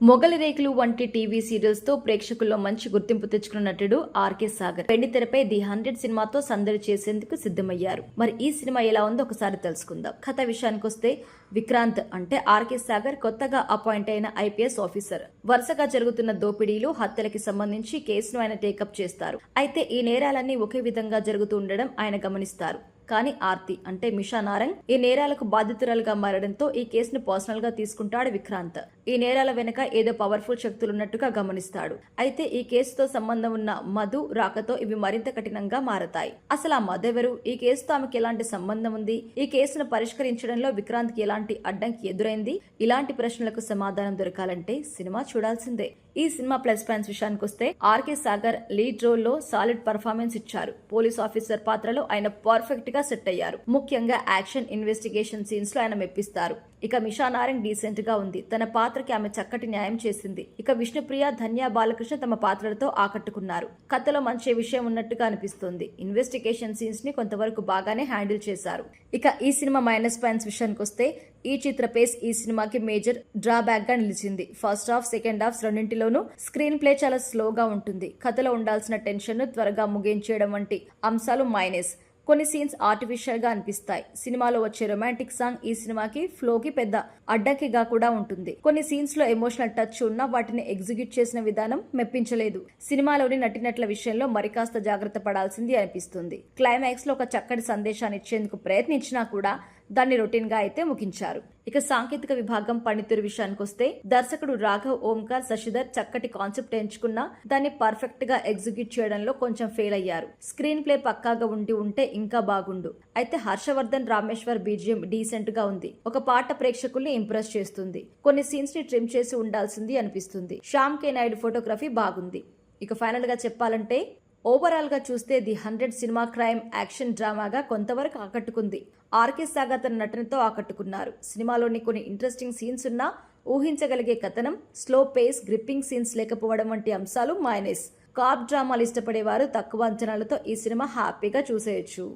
మొగలి రేకులు వంటి TV serials తో ప్రేక్షకుల్లో మంచి గుర్తింపు తెచ్చుకున్న నటుడు ఆర్కే సాగర్ వెండితెరపై ది 100 సినిమాతో సందడి చేసేందుకు సిద్ధమయ్యారు. మరి ఈ సినిమా ఎలా ఉందో ఒకసారి తెలుసుకుందాం. కథ విషయానికొస్తే విక్రాంత్ అంటే ఆర్కే సాగర్ కొత్తగా అపాయింట్ అయిన ఐపీఎస్ ఆఫీసర్. వరుసగా జరుగుతున్న దోపిడీలు, హత్యలకి సంబంధించి కేసును ఆయన టేకప్ చేస్తారు. అయితే ఈ నేరాలన్నీ ఒకే విధంగా జరుగుతూ ఉండడం ఆయన గమనిస్తారు. కానీ ఆర్తి అంటే మిషా నారంగ్ ఈ నేరాలకు బాధితురాలుగా మారడంతో ఈ కేసును పర్సనల్ గా తీసుకుంటాడు విక్రాంత్. ఈ నేరాల వెనుక ఏదో పవర్ఫుల్ శక్తులున్నట్టుగా గమనిస్తాడు. అయితే ఈ కేసుతో సంబంధం ఉన్న మధు రాకతో ఇవి మరింత కఠినంగా మారతాయి. అసలు ఆ మధు ఎవరు? ఈ కేసుతో ఆమెకి ఎలాంటి సంబంధం ఉంది? ఈ కేసును పరిష్కరించడంలో విక్రాంత్ కి ఎలాంటి అడ్డంకి ఎదురైంది? ఇలాంటి ప్రశ్నలకు సమాధానం దొరకాలంటే సినిమా చూడాల్సిందే. ఈ సినిమా ప్లస్ పాయింట్స్ విషయానికి వస్తే ఆర్కే సాగర్ లీడ్ రోల్ లో సాలిడ్ పర్ఫార్మెన్స్ ఇచ్చారు. పోలీస్ ఆఫీసర్ పాత్రలో ఆయన పర్ఫెక్ట్ గా సెట్ అయ్యారు. ముఖ్యంగా యాక్షన్, ఇన్వెస్టిగేషన్ సీన్స్ లో ఆయన మెప్పిస్తారు. ఇక మిషా నారంగ్ డీసెంట్ గా ఉంది. తన పాత్రకి ఆమె చక్కటి న్యాయం చేసింది. ఇక విష్ణుప్రియ, ధన్య బాలకృష్ణ తమ పాత్రలతో ఆకట్టుకున్నారు. కథలో మంచి విషయం ఉన్నట్టుగా అనిపిస్తుంది. ఇన్వెస్టిగేషన్ సీన్స్ ని కొంతవరకు బాగానే హ్యాండిల్ చేశారు. ఇక ఈ సినిమా మైనస్ పాయింట్స్ విషయానికి వస్తే ఈ చిత్ర పేస్ ఈ సినిమాకి మేజర్ డ్రాబ్యాక్ గా నిలిచింది. ఫస్ట్ హాఫ్, సెకండ్ హాఫ్ రెండింటిలోనూ స్క్రీన్ ప్లే చాలా స్లోగా ఉంటుంది. కథలో ఉండాల్సిన టెన్షన్ ను త్వరగా ముగించేయడం వంటి అంశాలు మైనస్. కొన్ని సీన్స్ ఆర్టిఫిషియల్ గా అనిపిస్తాయి. సినిమాలో వచ్చే రొమాంటిక్ సాంగ్ ఈ సినిమాకి ఫ్లోకి పెద్ద అడ్డంకిగా కూడా ఉంటుంది. కొన్ని సీన్స్ లో ఎమోషనల్ టచ్ ఉన్నా వాటిని ఎగ్జిక్యూట్ చేసిన విధానం మెప్పించలేదు. సినిమాలోని నటినట్ల విషయంలో మరికాస్త జాగ్రత్త పడాల్సింది అనిపిస్తుంది. క్లైమాక్స్ లో ఒక చక్కటి సందేశాన్ని ఇచ్చేందుకు ప్రయత్నించినా కూడా దాన్ని రొటీన్ గా అయితే ముగించారు. ఇక సాంకేతిక విభాగం పనితీరు విషయానికి వస్తే దర్శకుడు రాఘవ్ ఓంకార్ శశిధర్ చక్కటి కాన్సెప్ట్ ఎంచుకున్నా దాన్ని పర్ఫెక్ట్ గా ఎగ్జిక్యూట్ చేయడంలో కొంచెం ఫెయిల్ అయ్యారు. స్క్రీన్ ప్లే పక్కాగా ఉంటే ఇంకా బాగుండు. అయితే హర్షవర్ధన్ రామేశ్వర్ బీజిఎం డీసెంట్ గా ఉంది. ఒక పాట ప్రేక్షకుల్ని ఇంప్రెస్ చేస్తుంది. కొన్ని సీన్స్ ని ట్రిమ్ చేసి ఉండాల్సింది అనిపిస్తుంది. శ్యామ్ కే నాయుడు ఫోటోగ్రఫీ బాగుంది. ఇక ఫైనల్ గా చెప్పాలంటే ఓవరాల్ గా చూస్తే ది 100 సినిమా క్రైమ్, యాక్షన్, డ్రామాగా కొంతవరకు ఆకట్టుకుంది. ఆర్కే సాగర్ తన నటనతో ఆకట్టుకున్నారు. సినిమాలోని కొన్ని ఇంట్రెస్టింగ్ సీన్స్ ఉన్నా ఊహించగలిగే కథనం, స్లో పేస్, గ్రిప్పింగ్ సీన్స్ లేకపోవడం వంటి అంశాలు మైనస్. కాప్ డ్రామాలు ఇష్టపడేవారు తక్కువ అంచనాలతో ఈ సినిమా హ్యాపీగా చూసేయొచ్చు.